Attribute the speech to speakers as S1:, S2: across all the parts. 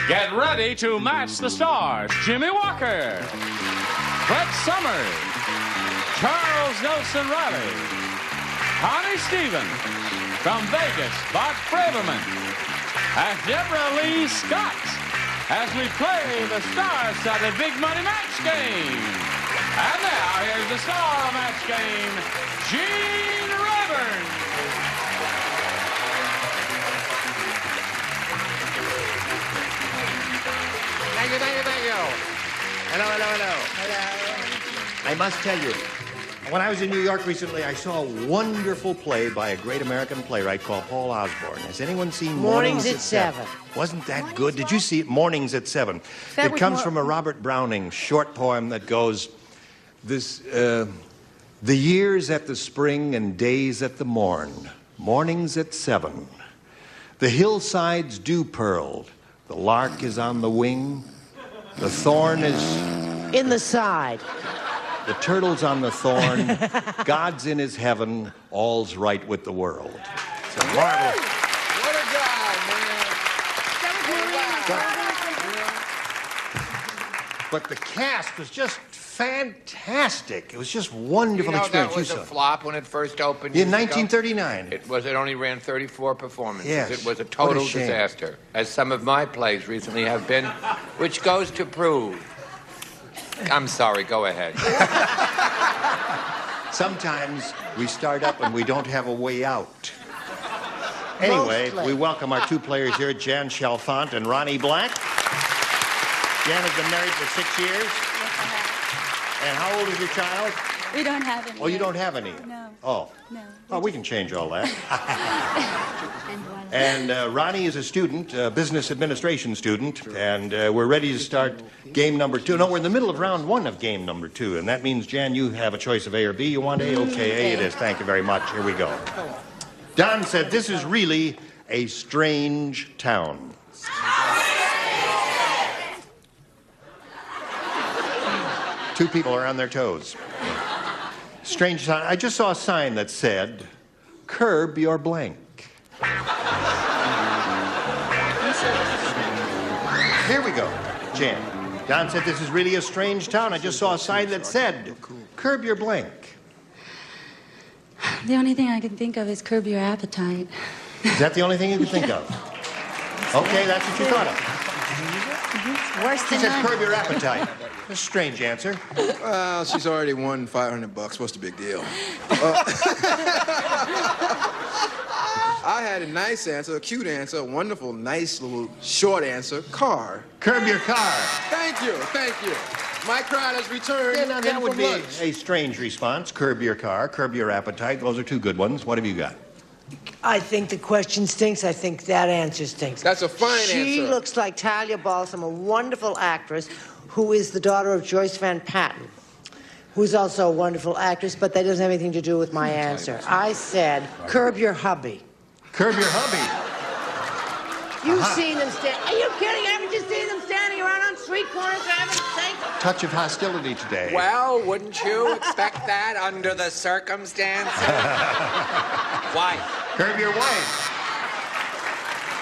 S1: Get ready to match the stars. Jimmie Walker, Brett Summers, Charles Nelson Reilly, Connie Stevens, from Vegas, Bart Braverman, and Debralee Scott, as we play the star-studded Big Money Match Game. And now, here's the star match game, Gene Rayburn.
S2: Thank you, thank you, thank you. Hello, hello, hello. Hello. I must tell you, when I was in New York recently, I saw a wonderful play by a great American playwright called Paul Osborne. Has anyone seen
S3: Mornings at 7?
S2: Wasn't that good? Did you see it? Mornings at 7. It comes from a Robert Browning short poem that goes, the years at the spring and days at the morn, mornings at 7. The hillsides dew pearled, the lark is on the wing, the thorn is
S3: in the side.
S2: The turtle's on the thorn, God's in his heaven, all's right with the world. It's a marvelous.
S4: What a guy, man.
S2: But the cast was just fantastic. It was just wonderful experience.
S4: That was a flop when it first opened.
S2: In 1939.
S4: It only ran 34 performances.
S2: Yes.
S4: It was a total disaster, as some of my plays recently have been, which goes to prove. I'm sorry, go ahead.
S2: Sometimes we start up and we don't have a way out. Anyway, we welcome our two players here, Jan Chalfant and Ronnie Black. Jan has been married for 6 years. And how old is your child?
S5: We don't have any.
S2: Oh, you don't have any?
S5: No.
S2: Oh.
S5: No.
S2: Oh, we can change all that. And Ronnie is a student, a business administration student, and we're ready to start game number 2. No, we're in the middle of round 1 of game number 2, and that means, Jan, you have a choice of A or B. You want A? Okay, A it is. Thank you very much. Here we go. Don said, this is really a strange town. Two people are on their toes. Strange town. I just saw a sign that said, curb your blank. Here we go. Jan. Don said, this is really a strange town. I just saw a sign that said, curb your blank.
S5: The only thing I can think of is curb your appetite.
S2: Is that the only thing you can think of? Okay, that's what you thought of.
S5: Worse
S2: She
S5: than
S2: said,
S5: none.
S2: curb your appetite. A strange answer.
S6: Well, she's already won $500. What's the big deal? I had a nice answer, a cute answer, a wonderful, nice little short answer. Car.
S2: Curb your car.
S6: Thank you, thank you. My crowd has returned.
S2: Yeah, now that would be
S6: lunch.
S2: a strange response. Curb your car, curb your appetite. Those are two good ones. What have you got?
S3: I think the question stinks. I think that answer stinks.
S6: That's a fine answer.
S3: She looks like Talia Balsam, a wonderful actress who is the daughter of Joyce Van Patten, who's also a wonderful actress, but that doesn't have anything to do with my answer. I said, curb your hubby.
S2: Curb your hubby.
S3: You've seen them stand. Are you kidding? Haven't you seen them standing around on street corners for heaven's sake?
S2: Touch of hostility today.
S4: Well, wouldn't you expect that under the circumstances? Why?
S2: Curb your wife.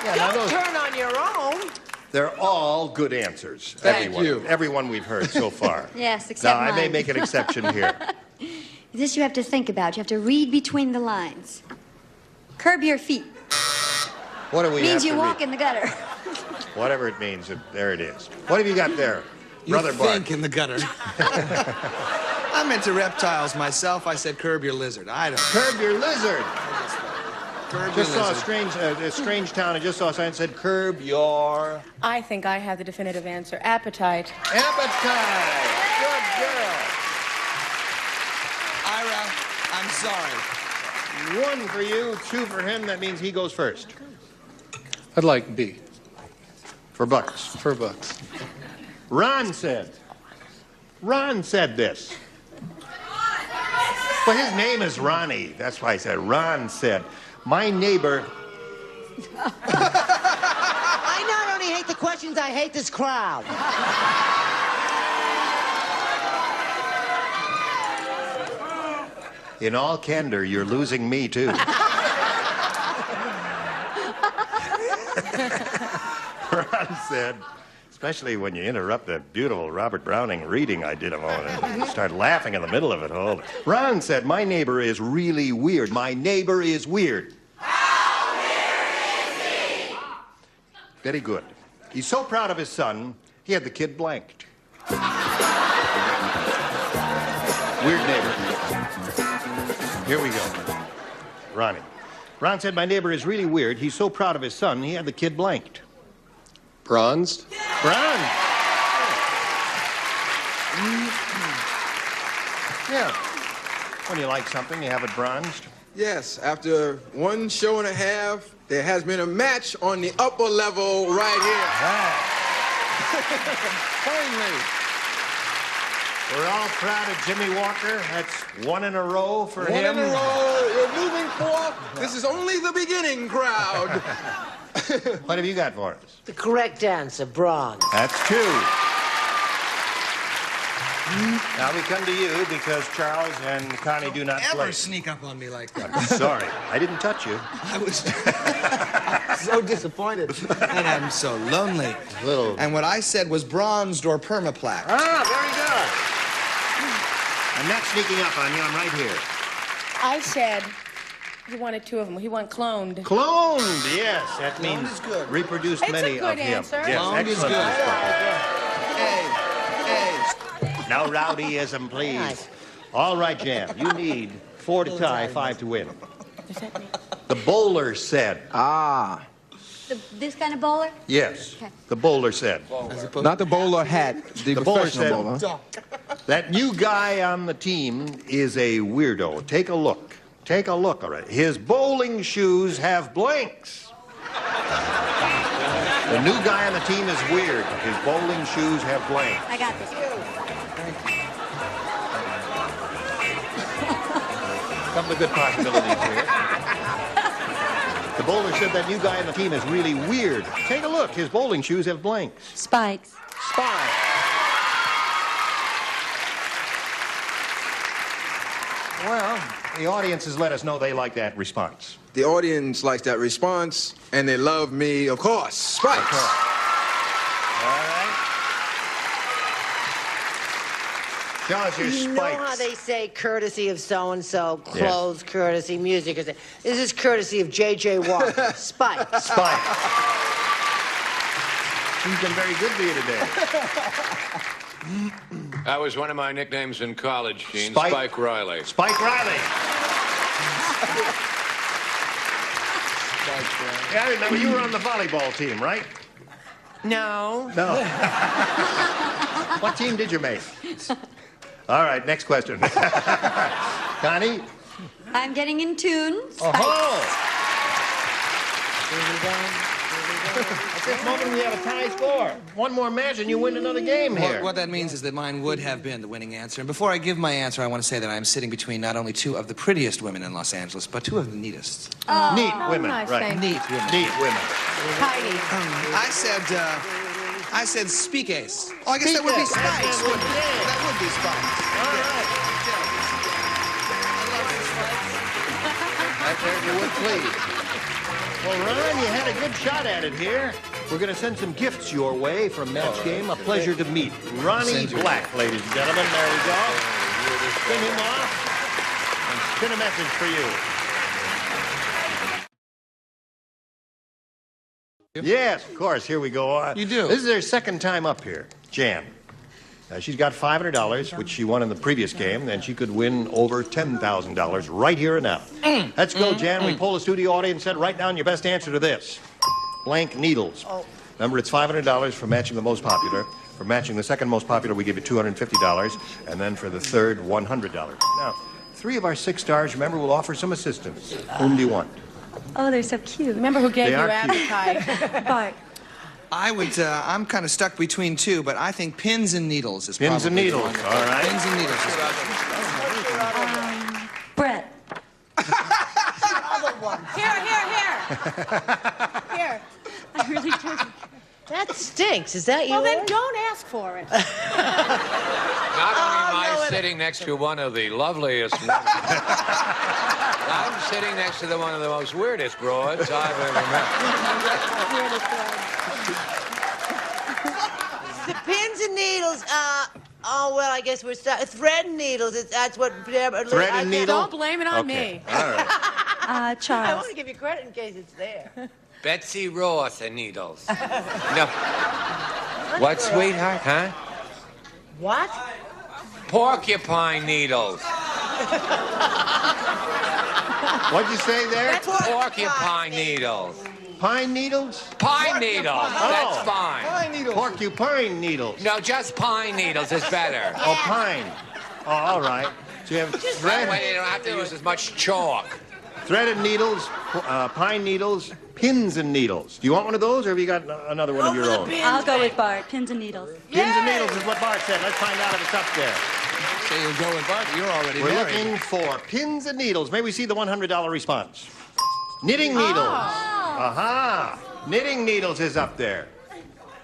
S2: Yeah, now
S3: Don't
S2: those,
S3: turn on your own.
S2: they're all good answers.
S6: Thank
S2: Everyone.
S6: you.
S2: Everyone we've heard so far.
S5: Yes, except
S2: Now, I may
S5: mine.
S2: make an exception here.
S5: This you have to think about. You have to read between the lines. Curb your feet.
S2: What do we have
S5: Means
S2: to
S5: you
S2: read?
S5: walk in the gutter.
S2: Whatever it means, there it is. What have you got there, Brother Bart?
S7: Think in the gutter. I'm into reptiles myself. I said curb your lizard. I don't know.
S2: Curb your lizard.
S7: Curb
S2: Just
S7: your
S2: saw
S7: lizard.
S2: a strange town. I just saw a sign that said, curb your
S8: I think I have the definitive answer. Appetite.
S2: appetite. Good girl.
S7: Ira, I'm sorry.
S2: 1 for you, 2 for him. That means he goes first.
S9: I'd like B,
S2: For bucks.
S9: for bucks.
S2: Ron said this. Well, his name is Ronnie. That's why I said Ron said, my neighbor.
S3: I not only hate the questions, I hate this crowd.
S2: In all candor, you're losing me, too. Ron said, especially when you interrupt that beautiful Robert Browning reading I did a moment ago. You start laughing in the middle of it all. Ron said, my neighbor is really weird. My neighbor is weird. How weird is he? Very good. He's so proud of his son, he had the kid blanked. Weird neighbor. Here we go. Ronnie. Ron said, my neighbor is really weird. He's so proud of his son, he had the kid blanked.
S9: Bronzed?
S2: Bronze. Yeah. When you like something, you have it bronzed.
S6: Yes, after 1 show and a half, there has been a match on the upper level right here.
S2: Finally. We're all proud of Jimmie Walker. That's 1 in a row for him.
S6: 1 in a row. We're moving forward. This is only the beginning, crowd.
S2: What have you got for us?
S3: The correct answer, bronze.
S2: That's 2. Now we come to you because Charles and Connie do not
S7: Ever
S2: play.
S7: sneak up on me like that?
S2: I'm sorry. I didn't touch you.
S7: I was
S6: So disappointed.
S7: and I'm so lonely.
S2: Little.
S7: And what I said was bronzed or permaplaque.
S2: Ah, very good. I'm not sneaking up on you. I'm right here.
S8: I said he wanted 2 of them. He wanted cloned.
S2: Cloned, yes. That means
S7: is good.
S2: reproduced
S8: It's a
S2: many
S8: good
S2: of him.
S8: answer.
S2: Yes,
S7: Cloned is
S2: excellent
S7: good.
S2: response.
S7: Hey.
S2: Now rowdyism, please. All right, Jan. You need 4 to tie, 5 to win.
S8: Does that mean?
S2: The bowler said.
S5: This kind of bowler?
S2: Yes.
S5: Okay.
S2: The bowler said.
S6: Not the bowler hat, the
S2: bowler
S6: professional
S2: said,
S6: bowler.
S2: that new guy on the team is a weirdo. Take a look. Take a look, all right. His bowling shoes have blanks. The new guy on the team is weird. His bowling shoes have blanks.
S5: I got this.
S2: Couple of good possibilities here. The bowler said that new guy on the team is really weird. Take a look. His bowling shoes have blanks.
S5: Spikes.
S2: Spy. Well, the audience has let us know they like that response.
S6: The audience likes that response, and they love me, of course. Spikes.
S2: All right. Show us your
S3: You know
S2: spikes.
S3: how they say courtesy of so-and-so, clothes, courtesy, music. This is courtesy of J.J. Walker. Spike.
S2: Spike. He's been very good to you today.
S4: That was one of my nicknames in college, Gene.
S2: Spike?
S4: Spike Reilly.
S2: Spike Reilly. Yeah, I remember you were on the volleyball team, right?
S3: No.
S2: No. What team did you make? All right, next question. Connie?
S5: I'm getting in tune. Spikes.
S2: Oh! At this moment, we have a tie score. 1 more match, and you win another game here.
S7: What that means is that mine would have been the winning answer. And before I give my answer, I want to say that I'm sitting between not only 2 of the prettiest women in Los Angeles, but 2 of the neatest.
S2: Neat women,
S8: nice,
S2: right?
S8: thank
S7: Neat women.
S2: Neat women.
S8: Tiny.
S7: I said speak ace. Oh, I guess that would be spikes, wouldn't it? That would be spikes.
S2: All right. I heard you would, please. Well, Ron, you had a good shot at it here. We're going to send some gifts your way from Match Game. A pleasure to meet Ronnie Black, ladies and gentlemen. There we go. Send him off and send a message for you. Yes, of course. Here we go.
S7: You do?
S2: This is her second time up here, Jan. She's got $500, which she won in the previous game, and she could win over $10,000 right here and now. Let's go, Jan. We poll the studio audience and write down your best answer to this. Blank needles. Remember, it's $500 for matching the most popular. For matching the second most popular, we give you $250, and then for the third, $100. Now, 3 of our 6 stars, remember, will offer some assistance. Whom do you want?
S5: Oh, they're so cute.
S8: Remember who gave
S2: They
S8: you
S2: are cute.
S8: appetite?
S5: Bart.
S7: I'm kind of stuck between 2, but I think pins and needles is
S2: Pins and
S7: probably
S2: needles,
S7: the one.
S2: all right.
S7: Pins and needles.
S5: Brett.
S8: Here.
S5: I really do.
S3: That stinks. Is that
S8: Well,
S3: yours?
S8: then don't ask for it.
S4: Not only am I sitting next to one of the loveliest women, I'm sitting next to one of the most weirdest broads I've ever met.
S3: the pins and needles. Oh, well, I guess we're thread and needles. That's what...
S2: Thread and needle?
S8: Don't blame it on
S2: Okay.
S8: me.
S2: All right.
S3: I
S5: Charles.
S3: want to give you credit in case it's there.
S4: Betsy Ross and needles. No. What, sweetheart, huh?
S3: What?
S4: Porcupine needles.
S2: What'd you say there?
S4: Porcupine needles.
S2: Pine needles?
S4: Pine needles. That's fine.
S2: Pine needles. Porcupine needles.
S4: No, just pine needles is better.
S2: Oh, pine. Oh, all right. So you have
S4: That way you don't have to use as much chalk.
S2: threaded needles, pine needles, pins and needles. Do you want one of those, or have you got another one of your own?
S5: I'll go with Bart. Pins and needles.
S2: Pins and needles is what Bart said. Let's find out if it's up there.
S7: Say you'll go with Bart. You're already
S2: We're
S7: married.
S2: looking for pins and needles. May we see the $100 response? Knitting needles. Aha. Knitting needles is up there.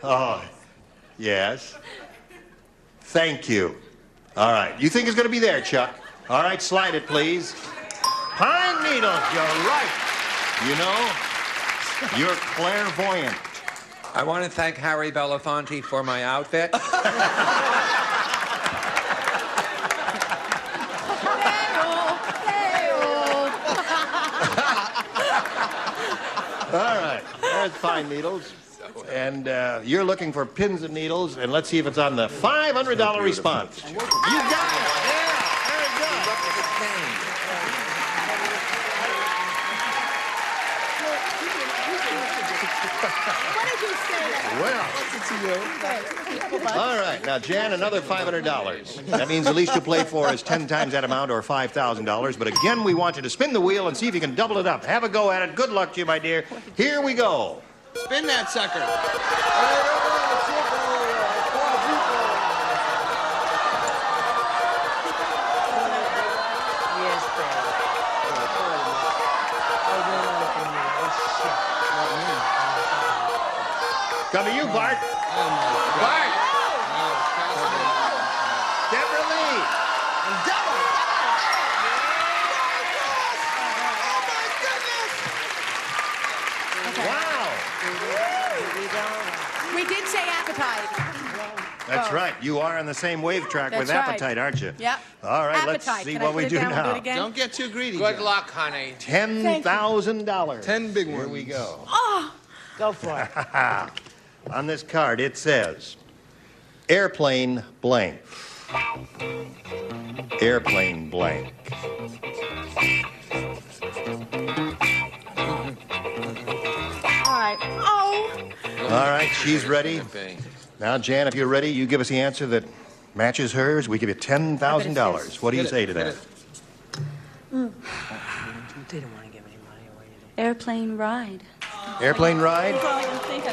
S2: Oh, yes. Thank you. All right. You think it's going to be there, Chuck? All right, slide it, please. Pine needles. You're right. You know, you're clairvoyant.
S4: I want to thank Harry Belafonte for my outfit.
S2: All right, there's pine needles. And you're looking for pins and needles, and let's see if it's on the $500 response. You got it! Yeah, very good.
S8: What did you say?
S2: Well, all right, now, Jan, another $500. That means the least you play for is 10 times that amount, or $5,000. But again, we want you to spin the wheel and see if you can double it up. Have a go at it. Good luck to you, my dear. Here we go.
S7: Spin that sucker.
S3: Yes, baby.
S2: Come to you, Bart.
S4: Bart!
S2: Debralee. Wow.
S8: We did say appetite.
S2: That's right. You are on the same wave track with
S8: That's right.
S2: appetite, aren't you?
S8: Yep.
S2: All right, let's
S8: Appetite.
S2: see
S8: Can
S2: what
S8: I
S2: we
S8: put
S2: do
S8: it down? We'll do
S2: now.
S8: it again?
S7: Don't get too greedy.
S4: Good
S7: Joe.
S4: luck, honey.
S2: $10,000.
S7: 10 big ones.
S2: Here we go.
S3: Go for it.
S2: On this card, it says, airplane blank. Airplane blank.
S8: All right. Oh.
S2: All right, she's ready. Now, Jan, if you're ready, you give us the answer that matches hers. We give you $10,000. What do you say to that?
S3: They don't want to give any money away.
S5: Airplane ride.
S2: Airplane ride?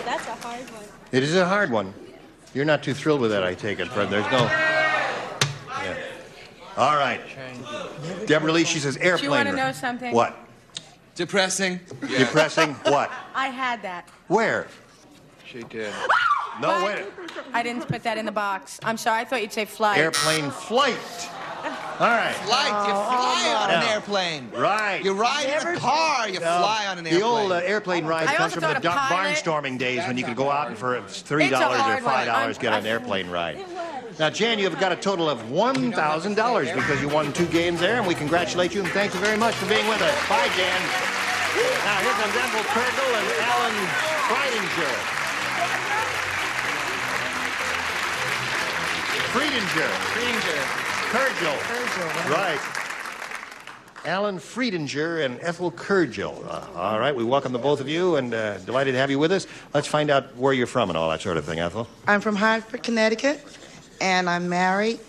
S5: That's a hard one.
S2: It is a hard one. You're not too thrilled with that, I take it, Fred. There's no... Yeah. All right. Debralee, she says airplane
S8: Do you want to
S2: ride.
S8: know something?
S2: What?
S7: Depressing.
S2: Depressing? What?
S8: I had that.
S2: Where?
S4: She did.
S2: No, wait.
S8: I didn't put that in the box. I'm sorry. I thought you'd say flight.
S2: Airplane flight. All right.
S7: Flight. You fly on an airplane.
S2: Right.
S7: You ride in a car. You fly on an airplane.
S2: The old airplane ride
S8: I
S2: comes
S8: also
S2: from the
S8: thought a pilot.
S2: barnstorming days when you could go out and for $3
S8: It's a
S2: or
S8: hard one.
S2: $5 get an airplane ride. Now, Jan, you've got a total of $1,000 because you won 2 games there, and we congratulate you and thank you very much for being with us. Bye, Jan. Now, here comes Ethel Kurgel and Alan Friedenger. Kurgel. Right. Alan Friedenger and Ethel Kurgel. All right, we welcome the both of you and delighted to have you with us. Let's find out where you're from and all that sort of thing, Ethel.
S10: I'm from Hartford, Connecticut, and I'm married.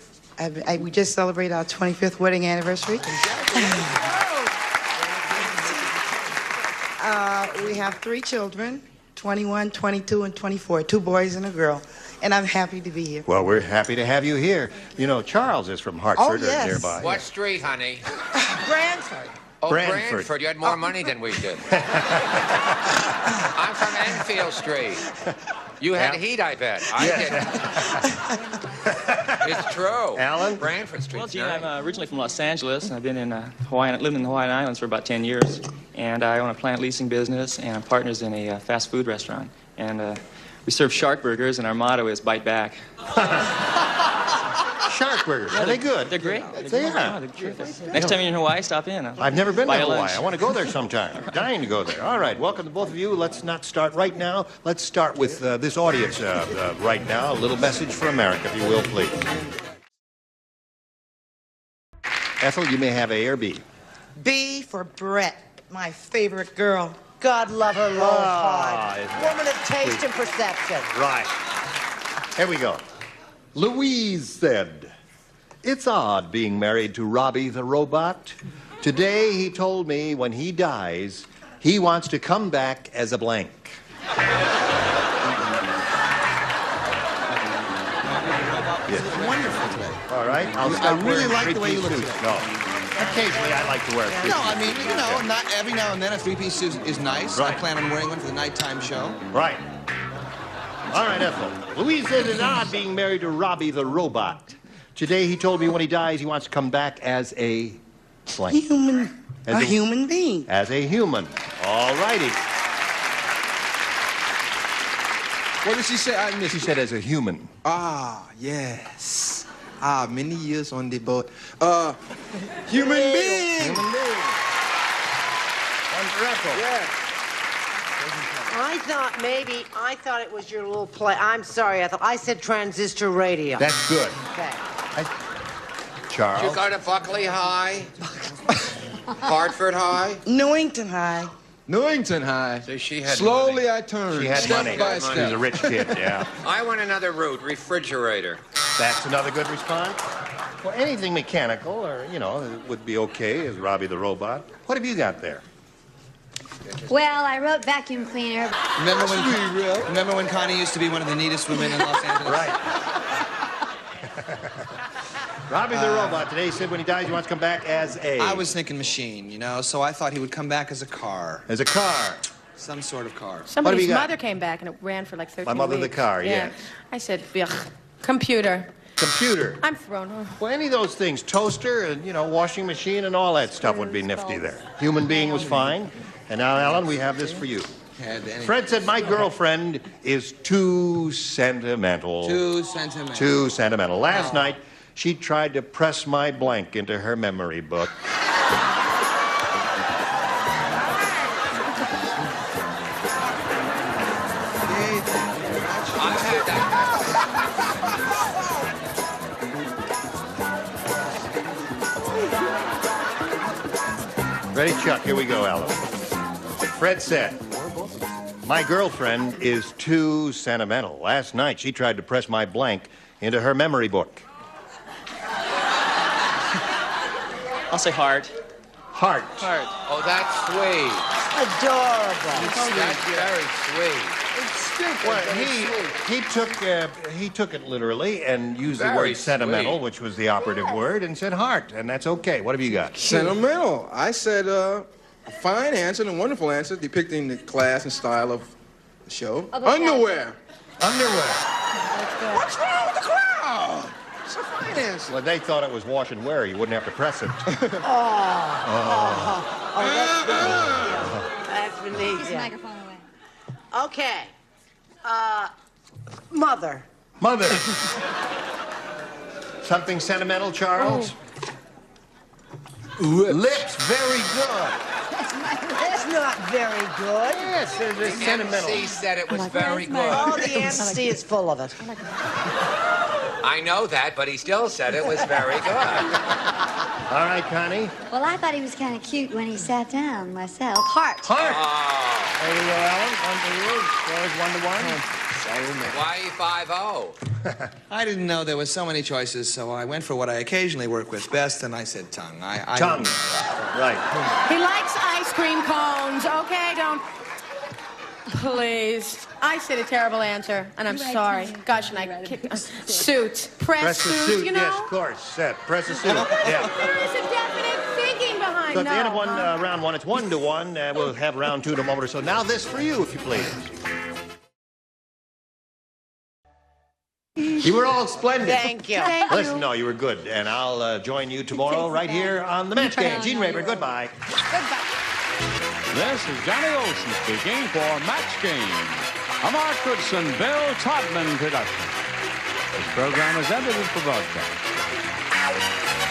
S10: We just celebrated our 25th wedding anniversary. We have 3 children, 21, 22, and 24, 2 boys and a girl, and I'm happy to be here.
S2: Well, we're happy to have you here. You know, Charles is from Hartford
S10: yes.
S2: or nearby.
S4: What street, honey?
S10: Branford.
S4: Oh,
S2: Branford.
S4: Branford. You had more money than we did. I'm from Enfield Street. You had heat, I bet. I didn't. It's true.
S2: Alan?
S4: Branford Street.
S11: Well, Gene, I'm originally from Los Angeles. I've been in lived in the Hawaiian Islands for about 10 years. And I own a plant leasing business, and I'm partners in a fast food restaurant. And We serve shark burgers, and our motto is bite back.
S2: Shark burgers. Are they good?
S11: They're great.
S2: They are.
S11: Oh, they're terrific. Next time you're in Hawaii, stop in.
S2: I've never been to
S11: Buy a
S2: Hawaii.
S11: lunch.
S2: I want to go there sometime. I'm dying to go there. All right, welcome to both of you. Let's not start right now. Let's start with this audience right now. A little message for America, if you will, please. Ethel, you may have A or B.
S10: B for Brett, my favorite girl.
S3: God love her, Lord
S2: Ah,
S3: Hard. Woman of taste and perception.
S2: Right. Here we go. Louise said, "It's odd being married to Robbie the robot. Today he told me when he dies, he wants to come back as a blank." Yes.
S7: Wonderful today.
S2: All right. I'll
S7: I
S2: stop
S7: really
S2: wearing
S7: like the way you
S2: three-piece
S7: look
S2: suits.
S7: today.
S2: No. Occasionally I like to wear a three-piece
S7: No, I mean,
S2: suit.
S7: you know, not every now and then a three-piece suit is nice.
S2: Right.
S7: I plan on wearing one for the nighttime show.
S2: Right. All right, Ethel. Louise said it's odd being married to Robbie the robot. Today he told me when he dies he wants to come back as a blank.
S10: Human.
S2: As
S10: A human being.
S2: As a human. All righty.
S6: What did she say? I missed
S2: She
S6: it.
S2: said as a human.
S6: Ah, yes. Ah, many years on the boat. Human being.
S2: Human being. One for Ethel.
S6: Yeah.
S3: I thought it was your little play. I'm sorry, Ethel. I said transistor radio.
S2: That's good.
S3: Okay.
S4: Did
S2: Charles?
S4: you go to Buckley High? Hartford High?
S10: Newington High.
S6: Newington High.
S4: So she had
S6: Slowly
S4: money.
S6: I turned.
S2: She had
S6: step
S2: money.
S6: by
S2: She
S6: step.
S2: was a rich kid, yeah.
S4: I want another route, refrigerator.
S2: That's another good response. Well, anything mechanical or, would be okay as Robbie the robot. What have you got there?
S5: Well, I wrote vacuum cleaner.
S7: Remember when Connie used to be one of the neatest women in Los Angeles?
S2: Right. Robbie the robot today said when he dies he wants to come back as a...
S7: I was thinking machine, so I thought he would come back as a car.
S2: As a car.
S7: Some sort of car.
S8: Somebody's
S2: you got?
S8: mother came back and it ran for like 13
S2: My mother
S8: weeks.
S2: the car, yes.
S8: I said, ugh, computer.
S2: Computer.
S8: I'm thrown off.
S2: Well, any of those things, toaster and, washing machine and all that stuff would be nifty there. Human being was fine. And now, Alan, we have this for you. Fred said, my girlfriend is too sentimental.
S7: Too sentimental.
S2: Too sentimental. Last night, she tried to press my blank into her memory book.
S4: I've had that.
S2: Ready, Chuck? Here we go, Alan. Fred said, my girlfriend is too sentimental. Last night, she tried to press my blank into her memory book.
S11: I'll say heart.
S2: Heart.
S11: Heart.
S4: Oh, that's sweet.
S3: Adorable.
S4: That's very sweet.
S3: It's stupid.
S2: Well,
S3: but it's sweet.
S2: he took it literally and used the
S4: Very
S2: word sentimental,
S4: sweet.
S2: which was the operative word, and said heart, and that's okay. What have you got?
S6: Sentimental. I said a fine answer and a wonderful answer depicting the class and style of the show. Underwear.
S2: Underwear.
S6: What's wrong with the crowd? It's a fine answer.
S2: Well, they thought it was wash and wear. You wouldn't have to press it.
S3: That's beneath
S5: This
S3: you.
S5: microphone away.
S3: Okay. Mother.
S2: Mother. Something sentimental, Charles? Lips. Very good.
S3: That's not very good.
S2: Yes, there's sentimental.
S4: MC said it was very good.
S3: Oh, the MC is full of it.
S4: I know that, but he still said it was very good.
S2: All right, Connie.
S5: Well, I thought he was kind of cute when he sat down myself. Heart.
S2: Heart.
S4: Oh,
S2: There you go, Alan. One for you. Scores 1-1.
S4: why 5-0?
S7: I didn't know there were so many choices, so I went for what I occasionally work with best, and I said tongue.
S2: Tongue. Right.
S8: He likes ice cream cones. Okay, don't. Please. I said a terrible answer, and I'm sorry. Gosh, and I kicked suit.
S2: Press the suit.
S8: you know?
S2: Yes, of course. Press the suit. Yeah.
S8: There's a definite thinking behind
S2: So at the end of
S8: no, huh?
S2: round one, it's 1-1. We'll have round two in a moment or so. Now this for you, if you please. You were all splendid.
S3: Thank you.
S5: Thank
S2: Listen,
S5: you.
S2: no, you were good. And I'll join you tomorrow right here on The Match Game. Gene Rayburn, goodbye.
S5: Goodbye.
S1: This is Johnny Olson speaking for Match Game. A Mark Goodson, Bill Todman production. This program is edited for broadcast.